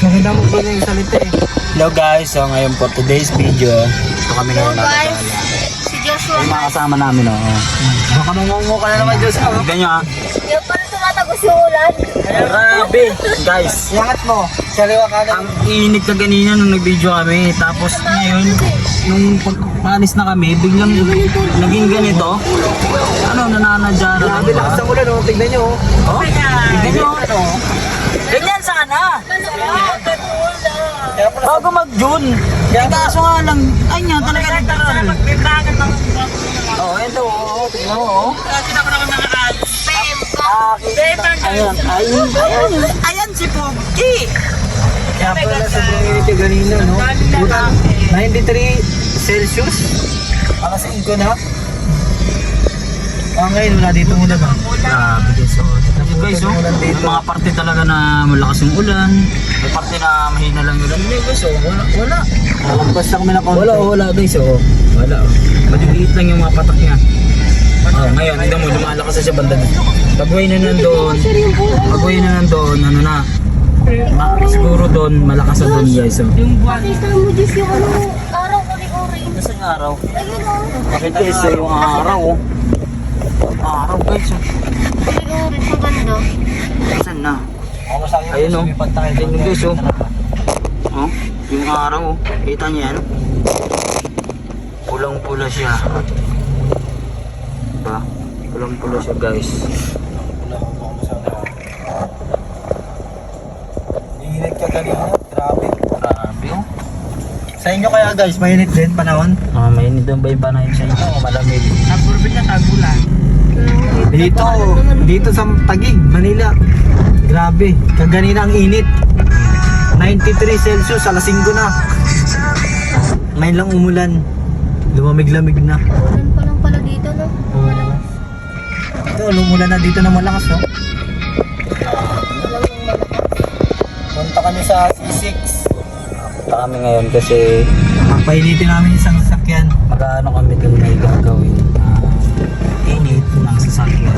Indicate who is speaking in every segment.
Speaker 1: Maganda mo ba yung salita eh.
Speaker 2: Hello guys, so ngayon for today's video, ito kami na
Speaker 3: guys, si Joshua
Speaker 2: yung mga kasama namin
Speaker 1: Baka mangungo ka na naman, Diyos.
Speaker 2: Tignan nyo ha.
Speaker 3: yung parang tumatagos yung ulan.
Speaker 2: Grabe guys.
Speaker 1: Iangat mo. Kaliwa ka na.
Speaker 2: Ang init na kanina nung nag-video kami. Tapos ngayon, nung pagpanis na kami, biglang naging ganito. Ano, nananadya na.
Speaker 1: Grabe lakas ang ulan, oh. Tignan nyo.
Speaker 2: Oh, tignan nyo. Ganyan sana. Bago mag-June. Kaya kaso nga lang, ay nga talaga literal. Oh, ito, oh, tignan mo, oh. Ayan, ayan si Pogi.
Speaker 1: Kaya pala sa community ganina, no? 93 Celsius. Alas 5 na. Ngayon wala dito ulan, ha?
Speaker 2: Grabe guys, oh. Guys, oh, may mga parte talaga na malakas yung ulan. May parte na mahina lang yung ulan. Hindi guys, oh, wala.
Speaker 1: Nalagpas lang kami na konti.
Speaker 2: Wala guys, oh. Wala, oh. Maliliit lang yung mga patak niya. Oh, ngayon, hindi mo, lumalakas na siya banda na. Pag-way na nandoon, ano na. Siguro doon, malakas na doon guys, oh.
Speaker 3: Nakita mo Diyos yung ano, araw kuri-kuri.
Speaker 2: Nasaan yung araw?
Speaker 3: Ayun o.
Speaker 2: Bakit guys, oh, yung araw, oh. Araw guys, oh.
Speaker 3: Kuri-kuri, sa ganda.
Speaker 2: Nasaan na? Ayun, oh. Ayun guys, oh. Oh, yung araw, oh. Kita niyo yan? Pulang-pula siya. Diba? Pulang-pula siya guys.
Speaker 1: Init ka ganina. Grabe.
Speaker 2: Grabe, oh.
Speaker 1: Sa inyo kaya guys, mainit din panahon?
Speaker 2: Mainit doon ba yung panahon sa inyo? Malamig.
Speaker 1: Nagburbit na tagulan. Dito sa Taguig, Manila. Grabe, kaganina ang init. 93 Celsius, alas 5 na. Ngayon lang umulan. Lumamig-lamig na.
Speaker 3: Ulan pa lang pala dito, no?
Speaker 1: Ito, lumulan na dito na malakas, no? Punta kami sa C6.
Speaker 2: Punta kami ngayon kasi
Speaker 1: Painitin namin isang sasakyan.
Speaker 2: mag-ano kami doon may gagawin. Init ng sasakyan.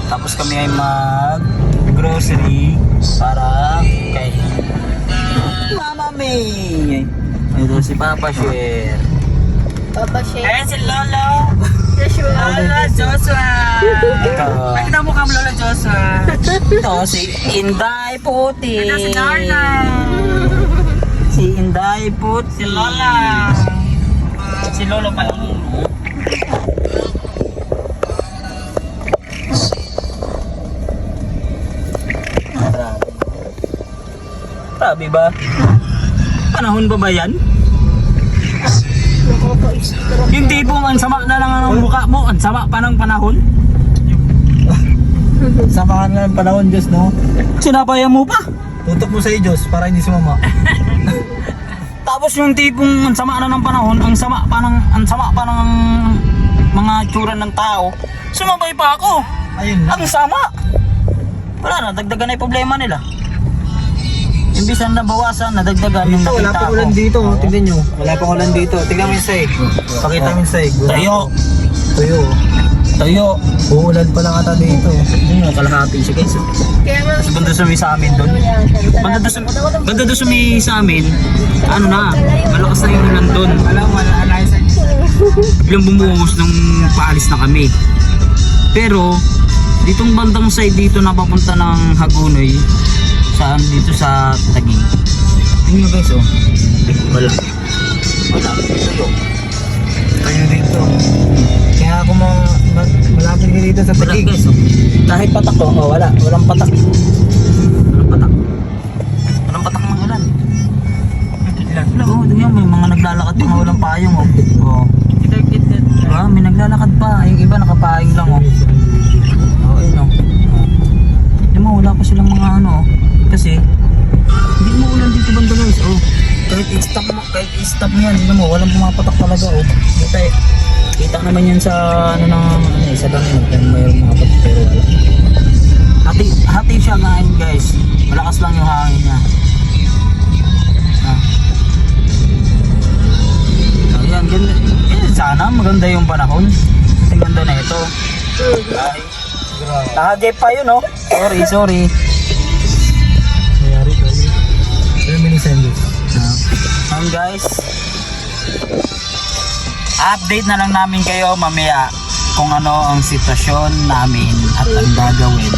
Speaker 2: Tapos kami ay mag-grocery para kay Mama May. Ito si Papa Sher.
Speaker 3: Papa Shea.
Speaker 4: Ayan si Lolo.
Speaker 3: Joshua.
Speaker 4: Lola Joshua.
Speaker 2: Ito,
Speaker 4: Pakita mo kang Lola Joshua.
Speaker 2: ito si Inday Puti.
Speaker 4: Ito si Narna.
Speaker 2: Si Inday Puti.
Speaker 4: Si Lola. Si Lolo pala.
Speaker 2: Grabe ba? Panahon ba ba yan?
Speaker 3: Nakaka-istra.
Speaker 2: Yung tipong ang sama na lang ang mukha mo, ang sama pa ng panahon.
Speaker 1: Samahan nga ng panahon, Diyos, no?
Speaker 2: Sinabayan mo pa.
Speaker 1: Tutok mo sa Diyos para hindi sumama.
Speaker 2: Tapos yung tipong ang sama na ng panahon, ang sama pa ng mga itsura ng tao. Sumabay pa ako.
Speaker 1: Ayun lang.
Speaker 2: Ang sama. Wala na, dagdagan na yung problema nila. Imbisan na bawasan, nadagdagan yung
Speaker 1: Dito, wala
Speaker 2: nakita
Speaker 1: pang
Speaker 2: ko.
Speaker 1: ulan dito. Tignan nyo. Wala pang ulan dito. Tignan mo yung saig. Pakita mo yung saig.
Speaker 2: Tayo,
Speaker 1: Tuyo.
Speaker 2: tayo.
Speaker 1: Uulan pa lang ata dito.
Speaker 2: Yun yung kalahati siya guys.
Speaker 3: Kaya nga,
Speaker 2: Tapos banda sa may sa amin doon. Banda doon sa may sa amin, ano na, malakas na yung ulan doon. Biglang bumuhos nung paalis na kami. Pero, ditong bandang side dito na papunta ng Hagonoy, saan dito sa Taguig. Tingnan nyo guys, oh. Wala.
Speaker 1: Tayo dito. Kaya ako malapit ka dito sa
Speaker 2: Wala
Speaker 1: Taguig.
Speaker 2: guys, oh. Kahit patak to, oh, wala. Walang patak. Walang patak. Walang patak ng ulan. Wala, oh. Tingnan mo, may mga naglalakad pa nga walang payong, oh. Oh. Diba? May naglalakad pa. Yung iba nakapayong lang, oh. Oh, yun, oh. Di mo, wala pa silang mga ano, oh. Kasi, hindi mo ulan dito banda guys, oh. Kahit i-stop mo yan, hindi mo, walang pumapatak talaga, oh. Kita naman yan sa, ano na, sa langit, mayroong mga patak, pero wala. Hati siya ngayon guys. Malakas lang yung hangin niya. Ayan, ganda. Sana maganda yung panahon. Ang ganda na ito. Ay, nakagay pa yun, oh. Sorry.
Speaker 1: Mayari tayo. Nissan Leaf.
Speaker 2: Guys, update na lang namin kayo mamaya kung ano ang sitwasyon namin at ang gagawin.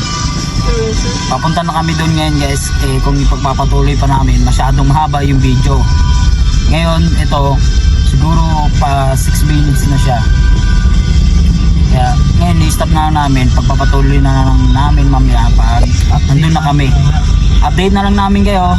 Speaker 2: Papunta na kami doon ngayon guys, kung ipagpapatuloy pa namin masyadong mahaba yung video. Ngayon ito siguro pa 6 minutes na siya, kaya ngayon i-stop na namin, pagpapatuloy na lang namin mamaya pag nandun na kami. Update na lang namin kayo.